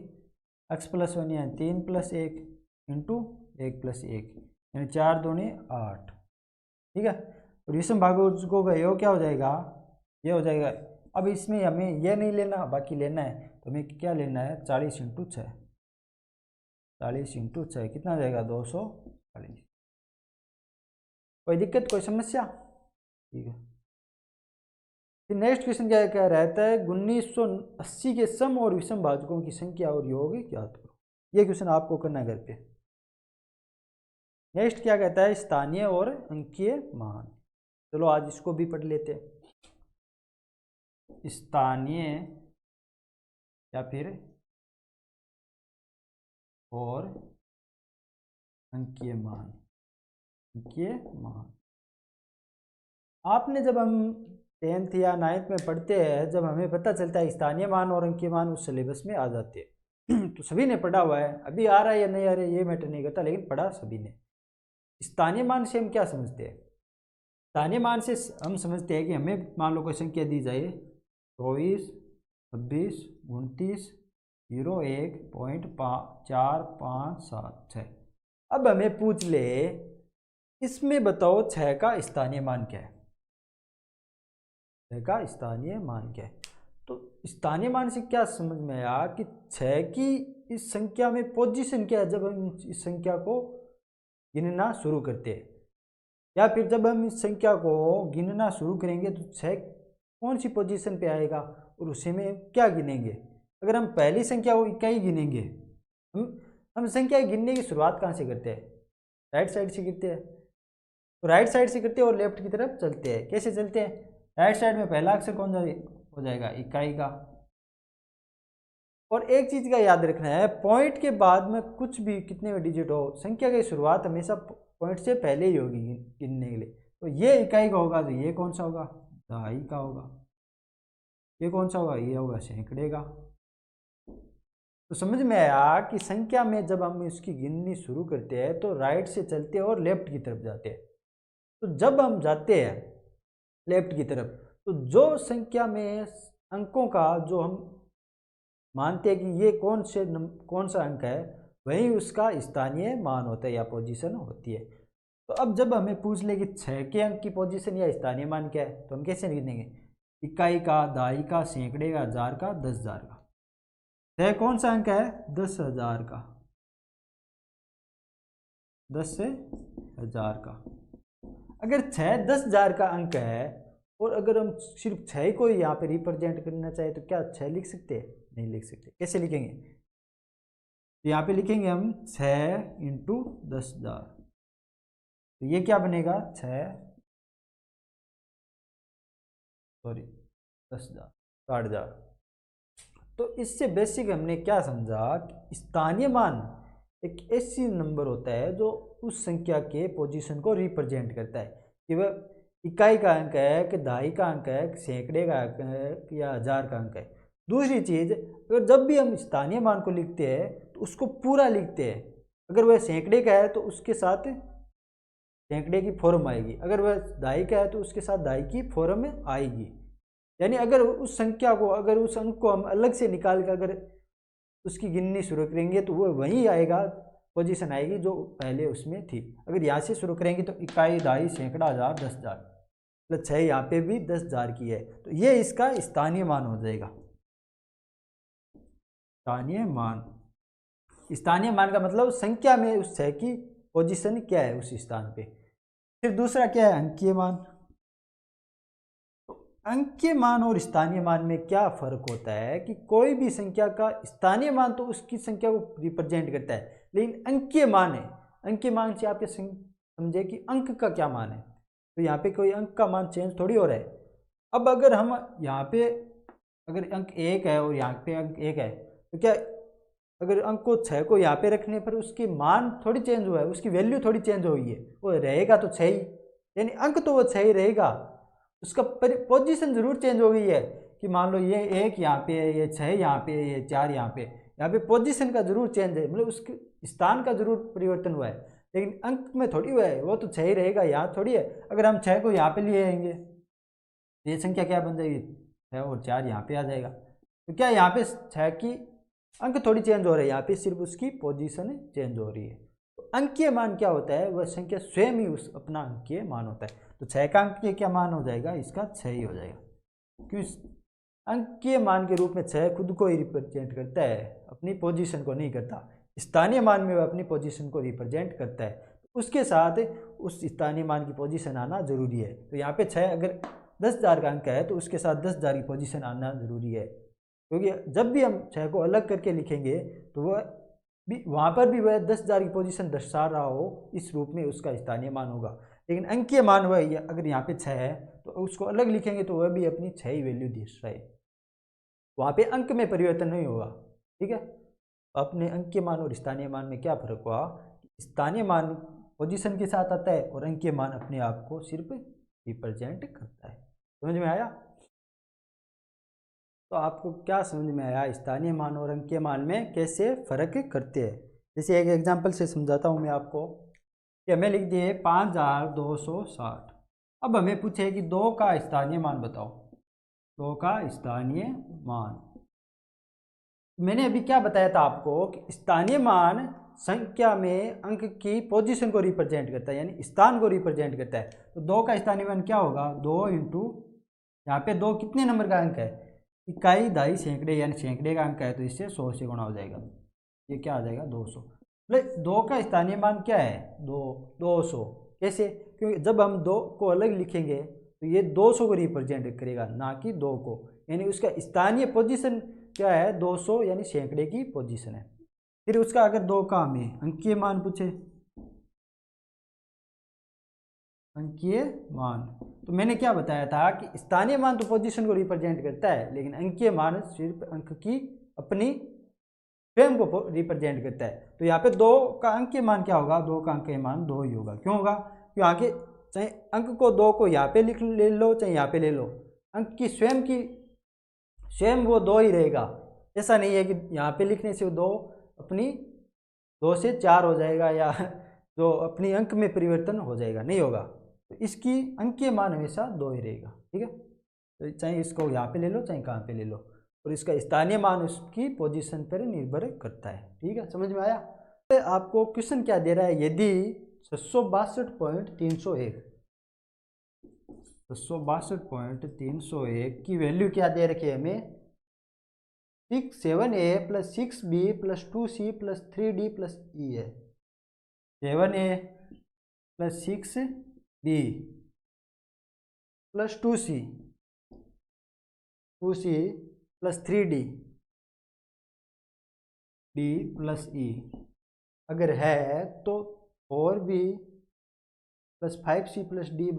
x + 1 यानी 3 + 1 इंटू 1 + 1 यानी 4 दूनी 8। ठीक है, और विषम भाजकों का योग क्या हो जाएगा ये हो जाएगा। अब इसमें हमें ये नहीं लेना बाकी लेना है तो हमें क्या लेना है 40 इंटू 6 40 इंटू 6 कितना आ जाएगा 240। कोई दिक्कत कोई समस्या? ठीक है, फिर नेक्स्ट क्वेश्चन क्या क्या रहता है 1980 के सम और विषम भाजकों की संख्या और योग ज्ञात करो। ये क्वेश्चन आपको करना है घर पे। नेक्स्ट क्या कहता है स्थानीय और अंकीय मान। चलो आज इसको भी पढ़ लेते हैं। स्थानीय या फिर और अंकीय मान। अंकीय मान आपने जब हम 10th या 9th में पढ़ते हैं जब हमें पता चलता है स्थानीय मान और अंकीय मान उस सिलेबस में आ जाते हैं तो सभी ने पढ़ा हुआ है, अभी आ रहा है या नहीं आ रहा है ये मैटर नहीं करता, लेकिन पढ़ा सभी ने। स्थानीय मान से हम क्या समझते हैं? स्थानीय मान से हम समझते हैं कि हमें मान लो कोई संख्या दी जाए 24 26 29 01.4576। अब हमें पूछ ले इसमें बताओ 6 का स्थानीय मान क्या है, 6 का स्थानीय मान क्या है। तो स्थानीय मान से क्या समझ में आया कि 6 की इस संख्या में पोजीशन क्या है जब हम इस संख्या को गिनना शुरू करते हैं, या फिर जब हम इस संख्या को गिनना शुरू करेंगे तो 6 कौन सी पोजीशन पे आएगा और उसी में क्या गिनेंगे। अगर हम पहली संख्या को इकाई गिनेंगे, हम संख्या गिनने की शुरुआत कहाँ से करते हैं? राइट साइड से करते हैं। तो राइट साइड से करते हैं और लेफ्ट की तरफ चलते हैं। कैसे चलते हैं? राइट साइड में पहला अक्षर कौन हो जाएगा? इकाई का। और एक चीज का याद रखना है, पॉइंट के बाद में कुछ भी कितने में डिजिट हो, संख्या की शुरुआत हमेशा पॉइंट से पहले ही होगी गिनने के लिए। तो ये इकाई का होगा तो ये कौन सा होगा? दहाई का होगा। ये कौन सा होगा? ये होगा सैकड़े का। तो समझ में आया कि संख्या में जब हम इसकी गिननी शुरू करते हैं तो राइट से चलते हैं और लेफ्ट की तरफ जाते हैं। तो जब हम जाते हैं लेफ्ट की तरफ तो जो संख्या में अंकों का जो हम मानते हैं कि ये कौन सा अंक है वही उसका स्थानीय मान होता है या पोजीशन होती है। तो अब जब हमें पूछ ले कि 6 के अंक की पोजीशन या स्थानीय मान क्या है तो हम कैसे गिनेंगे? इकाई का, दहाई का, सैकड़े का, हजार का, 10,000 का। 6 कौन सा अंक है? 10,000 का। 10 से 1000 का। अगर 6 10,000 का अंक है और अगर हम सिर्फ 6 को ही यहाँ पे रिप्रेजेंट करना चाहे तो क्या 6 लिख सकते हैं? नहीं लिख सकते। कैसे लिखेंगे? तो यहाँ पे लिखेंगे हम 6 इंटू 10,000। तो ये क्या बनेगा? 10,000 60,000। तो इससे बेसिक हमने क्या समझा कि स्थानीय मान एक ऐसी नंबर होता है जो उस संख्या के पोजीशन को रिप्रेजेंट करता है कि वह इकाई का अंक है कि दहाई का अंक है कि सैकड़े का अंक है या हजार का अंक है। दूसरी चीज़, अगर जब भी हम स्थानीय मान को लिखते हैं तो उसको पूरा लिखते हैं। अगर वह सैकड़े का है तो उसके साथ सैकड़े की फॉर्म आएगी, अगर वह दहाई का है तो उसके साथ दहाई की फॉर्म आएगी। यानी अगर उस संख्या को, अगर उस अंक को हम अलग से निकाल कर अगर उसकी गिननी शुरू करेंगे तो वो वही आएगा पोजीशन आएगी जो पहले उसमें थी। अगर यहाँ से शुरू करेंगे तो इकाई, दहाई, सैकड़ा, हज़ार, 10,000, मतलब 6 यहाँ पे भी 10,000 की है, तो ये इसका स्थानीय मान हो जाएगा। स्थानीय मान, स्थानीय मान का मतलब संख्या में उस 6 की पोजीशन क्या है उस स्थान पे। फिर दूसरा क्या है, अंकीय मान। तो अंकीय मान और स्थानीय मान में क्या फर्क होता है कि कोई भी संख्या का स्थानीय मान तो उसकी संख्या को रिप्रेजेंट करता है, लेकिन अंकीय मान है, अंकीय मान से आप ये समझे कि अंक का क्या मान है। तो यहाँ पे कोई अंक का मान चेंज थोड़ी हो रहा है। अब अगर हम यहाँ पे अगर अंक 1 है और यहाँ पे अंक 1 है, तो क्या अगर अंक को 6 को यहाँ पे रखने पर उसके मान थोड़ी चेंज हुआ है, उसकी वैल्यू थोड़ी चेंज हुई है, वो रहेगा तो 6 ही, यानी अंक तो वो 6 ही रहेगा, उसका पोजीशन जरूर चेंज हो गई है कि मान लो ये 1 यहाँ पे है, ये 6 यहाँ पे है, ये 4 यहाँ पे पोजीशन का जरूर चेंज है, मतलब उसके स्थान का जरूर परिवर्तन हुआ है, लेकिन अंक में थोड़ी हुआ है, वो तो 6 ही रहेगा, यहाँ थोड़ी है। अगर हम 6 को यहाँ पे लिए आएंगे तो ये संख्या क्या बन जाएगी, 6 और 4 यहाँ पे आ जाएगा। तो क्या यहाँ पे 6 की अंक थोड़ी चेंज हो रही है, यहाँ पे सिर्फ उसकी पोजीशन चेंज हो रही है। तो अंकीय मान क्या होता है, वह संख्या स्वयं ही उस अपना अंकीय मान होता है। तो 6 का अंकीय क्या मान हो जाएगा, इसका 6 ही हो जाएगा, क्यों अंकीय मान के रूप में 6 खुद को ही रिप्रेजेंट करता है, अपनी पोजीशन को नहीं करता। स्थानीय मान में वह अपनी पोजीशन को रिप्रेजेंट करता है, उसके साथ उस स्थानीय मान की पोजीशन आना जरूरी है। तो यहाँ पे 6 अगर 10,000 का अंक है तो उसके साथ 10,000 की पोजीशन आना जरूरी है, क्योंकि जब भी हम 6 को अलग करके लिखेंगे तो वह भी वहाँ पर भी वह 10,000 की पोजीशन दर्शा रहा हो, इस रूप में उसका स्थानीय मान होगा। लेकिन अंकीय मान वह अगर यहाँ पे 6 है तो उसको अलग लिखेंगे तो वह भी अपनी 6 ही वैल्यू दर्श रहा है, वहाँ पे अंक में परिवर्तन नहीं होगा। ठीक है, अपने अंकीय मान और स्थानीय मान में क्या फर्क हुआ, स्थानीय मान पोजीशन के साथ आता है और अंकीय मान अपने आप को सिर्फ रिप्रेजेंट करता है। समझ में आया? तो आपको क्या समझ में आया स्थानीय मान और अंकीय मान में कैसे फर्क करते हैं। जैसे एक एग्जांपल से समझाता हूँ मैं आपको कि हमें लिख दिए 5260। अब हमें पूछे कि 2 का स्थानीय मान बताओ, 2 का स्थानीय मान। मैंने अभी क्या बताया था आपको कि स्थानीय मान संख्या में अंक की पोजीशन को रिप्रेजेंट करता है, यानी स्थान को रिप्रेजेंट करता है। तो 2 का स्थानीय मान क्या होगा, 2 इंटू यहाँ पे 2 कितने नंबर का अंक है, इकाई, दहाई, सैकड़े, यानी सैकड़े का अंक है, तो इससे 100 से गुणा हो जाएगा, ये क्या आ जाएगा 200। मतलब 2 का स्थानीय मान क्या है, 200। कैसे, क्योंकि जब हम 2 को अलग लिखेंगे तो ये 200 को रिप्रेजेंट करेगा, ना कि 2 को, यानी उसका स्थानीय पोजीशन क्या है 200, यानी सैकड़े की पोजीशन है। फिर उसका अगर 2 का हमें अंकीय मान पूछे, अंकीय मान, तो मैंने क्या बताया था कि स्थानीय मान तो पोजीशन को रिप्रेजेंट करता है, लेकिन अंकीय मान सिर्फ अंक की अपनी स्वयं को रिप्रेजेंट करता है। तो यहाँ पे 2 का अंकीय मान क्या होगा, 2 का अंकीय मान 2 ही होगा। क्यों होगा, क्योंकि आगे चाहे अंक को 2 को यहाँ पे ले लो चाहे यहाँ पे ले लो, अंक की स्वयं वो 2 ही रहेगा। ऐसा नहीं है कि यहाँ पे लिखने से 2 अपनी 2 से 4 हो जाएगा या जो अपनी अंक में परिवर्तन हो जाएगा, नहीं होगा। तो इसकी अंकीय मान हमेशा 2 ही रहेगा। ठीक है, तो चाहे इसको यहाँ पे ले लो चाहे कहाँ पे ले लो, और इसका स्थानीय मान उसकी पोजीशन पर निर्भर करता है। ठीक है, समझ में आया? तो आपको क्वेश्चन क्या दे रहा है, यदि 662.301 662.301 की वैल्यू क्या दे रखी है हमें, 7a + 6b + 2c + 3d + e है। 7a + 6b + 2c + 3d + e अगर है तो 4b + 5c + d =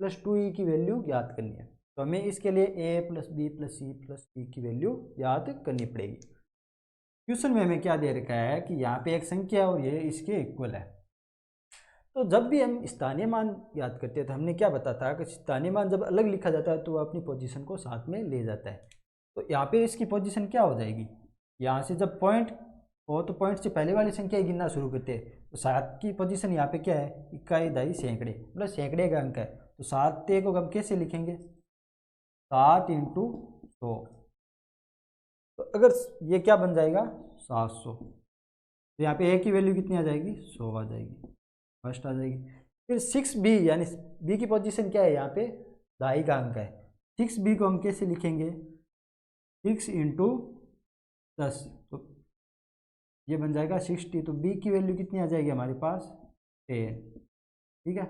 +2e की वैल्यू ज्ञात करनी है। तो हमें इसके लिए a + b + c + e की वैल्यू ज्ञात करनी पड़ेगी। क्वेश्चन में हमें क्या दे रखा है कि यहाँ पे एक संख्या और ये इसके इक्वल है। तो जब भी हम स्थानीय मान याद करते हैं तो हमने क्या बताया था कि स्थानीय मान जब अलग लिखा जाता है तो वह अपनी पोजीशन को साथ में ले जाता है। तो यहाँ पे इसकी पोजीशन क्या हो जाएगी, यहाँ से जब पॉइंट हो तो पॉइंट से पहले वाली संख्या गिनना शुरू करते हैं। तो 7 की पोजीशन यहाँ पे क्या है, इकाई, दहाई, सैकड़े, मतलब सैकड़े का अंक है। तो 7 को हम कैसे लिखेंगे, 7 × 100। तो अगर ये क्या बन जाएगा 700, तो यहाँ पे ए की वैल्यू कितनी आ जाएगी, 100 आ जाएगी, फर्स्ट आ जाएगी। फिर 6b, यानी b की पोजीशन क्या है यहाँ पे, दहाई का अंक है। 6b को हम कैसे लिखेंगे, 6 इंटू 10, तो ये बन जाएगा 60। तो b की वैल्यू कितनी आ जाएगी हमारे पास, 10। ठीक है।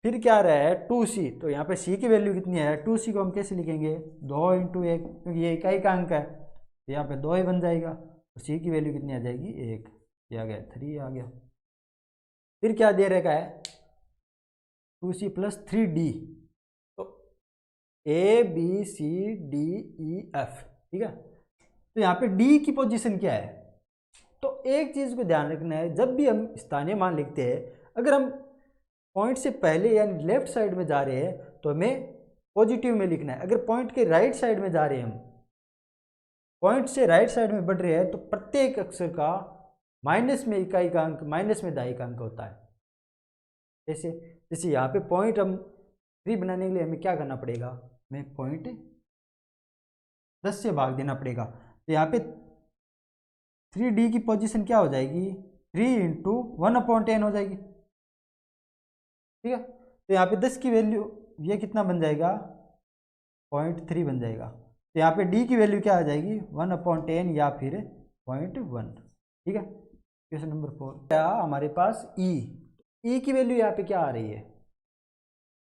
फिर क्या रहा है 2c, तो यहाँ पे c की वैल्यू कितनी है, 2c को हम कैसे लिखेंगे, 2 इंटू 1, क्योंकि ये इकाई का अंक है, तो यहाँ पे 2 ही बन जाएगा। तो c की वैल्यू कितनी आ जाएगी, 1, ये आ गया 3 आ गया। फिर क्या दे रखा है, 2c प्लस 3d, तो a b c d e f, ठीक है। तो यहाँ पे d की पोजीशन क्या है, तो एक चीज़ को ध्यान रखना है, जब भी हम स्थानीय मान लिखते हैं, अगर हम पॉइंट से पहले यानी लेफ्ट साइड में जा रहे हैं तो हमें पॉजिटिव में लिखना है। अगर पॉइंट के राइट साइड में जा रहे हैं, हम पॉइंट से राइट साइड में बढ़ रहे हैं, तो प्रत्येक अक्षर का माइनस में इकाई का अंक, माइनस में दहाई का अंक होता है। जैसे जैसे यहाँ पे पॉइंट हम 3 बनाने के लिए हमें क्या करना पड़ेगा, हमें पॉइंट 10 से भाग देना पड़ेगा। तो यहाँ पे 3d की पोजीशन क्या हो जाएगी, 3 इंटू 1/10 हो जाएगी। ठीक है। तो यहाँ पे 10 की वैल्यू ये कितना बन जाएगा, 0.3 बन जाएगा। तो यहाँ पे d की वैल्यू क्या आ जाएगी, 1/10 या फिर 0.1। ठीक है। क्वेश्चन नंबर 4 क्या हमारे पास e की वैल्यू यहाँ पे क्या आ रही है,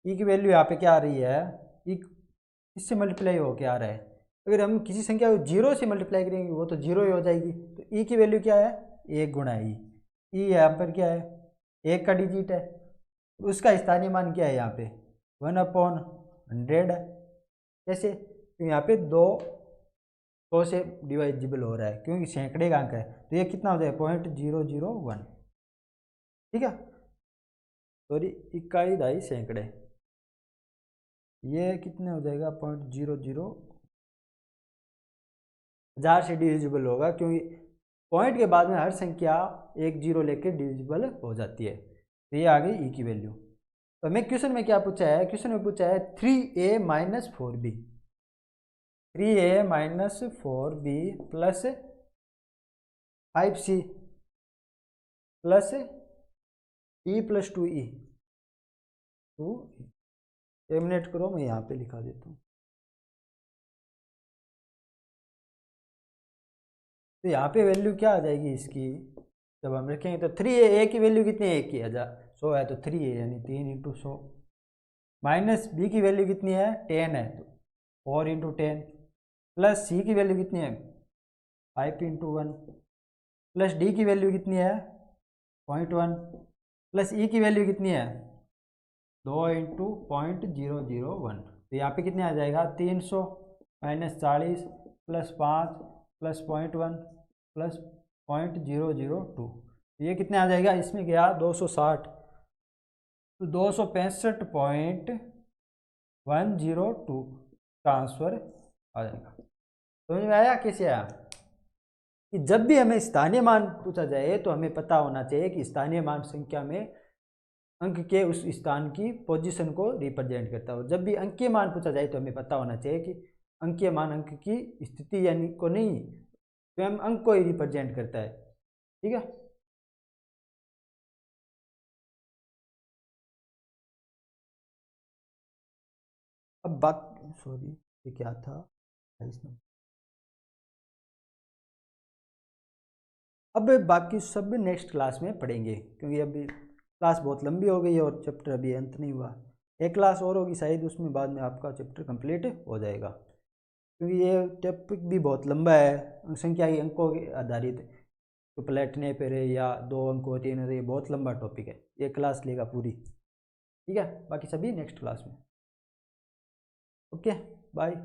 e की वैल्यू यहाँ पे क्या आ रही है, e इससे मल्टीप्लाई हो क्या आ रहा है। अगर हम किसी संख्या को 0 से मल्टीप्लाई करेंगे वो तो 0 ही हो जाएगी। तो e की वैल्यू क्या है, 1 गुणा e यहाँ पर क्या है, 1 का डिजिट है, उसका स्थानीय मान क्या है यहाँ पे, 1/100 है। कैसे, तो यहाँ पे 2 से डिवाइजिबल हो रहा है क्योंकि सैकड़े का अंक है, तो ये कितना हो जाएगा, 0.001। ठीक है, सॉरी इकाई दहाई सैकड़े, ये कितने हो जाएगा, 0.00, 1000 से डिविजिबल होगा, क्योंकि पॉइंट के बाद में हर संख्या 1 0 लेके डिविजिबल हो जाती है। तो ये आ गई e की वैल्यू। तो हमें क्वेश्चन में क्या पूछा है, क्वेश्चन में पूछा है 3a minus 4b, 3a minus 4b plus 5c plus e plus 2e, eliminate करो, मैं यहाँ पे लिखा देता हूँ। तो यहाँ पे वैल्यू क्या आ जाएगी इसकी, जब हम रखेंगे तो 3a की वैल्यू कितनी है, 1 की 100 है, तो 3a यानी 3 इंटू 100, माइनस b की वैल्यू कितनी है, 10 है, तो 4 इंटू 10, प्लस c की वैल्यू कितनी है, 5 इंटू 1, प्लस d की वैल्यू कितनी है, 0.1, प्लस e की वैल्यू कितनी है, 2 इंटू 0.001। तो यहाँ पे कितने आ जाएगा, 300 माइनस 40 प्लस 5 प्लस 0.1 प्लस 0.002, ये कितने आ जाएगा, इसमें गया 260, तो 265.102 ट्रांसफर आ जाएगा। समझ में आया, कैसे आया, कि जब भी हमें स्थानीय मान पूछा जाए तो हमें पता होना चाहिए कि स्थानीय मान संख्या में अंक के उस स्थान की पोजीशन को रिप्रेजेंट करता है। जब भी अंकीय मान पूछा जाए तो हमें पता होना चाहिए कि अंकीय मान अंक की स्थिति यानी को नहीं, स्वयं अंक को ही रिप्रेजेंट करता है। ठीक है। अब बात, सॉरी ये क्या था, अब बाकी सब नेक्स्ट क्लास में पढ़ेंगे, क्योंकि अभी क्लास बहुत लंबी हो गई है और चैप्टर अभी अंत नहीं हुआ। एक क्लास और होगी शायद, उसमें बाद में आपका चैप्टर कंप्लीट हो जाएगा, क्योंकि ये टॉपिक भी बहुत लंबा है, संख्या के अंकों के आधारित, तो पलटने पर है या 2 अंक होते हैं, ये बहुत लंबा टॉपिक है, ये क्लास लेगा पूरी। ठीक है, बाकी सभी नेक्स्ट क्लास में। Okay, bye.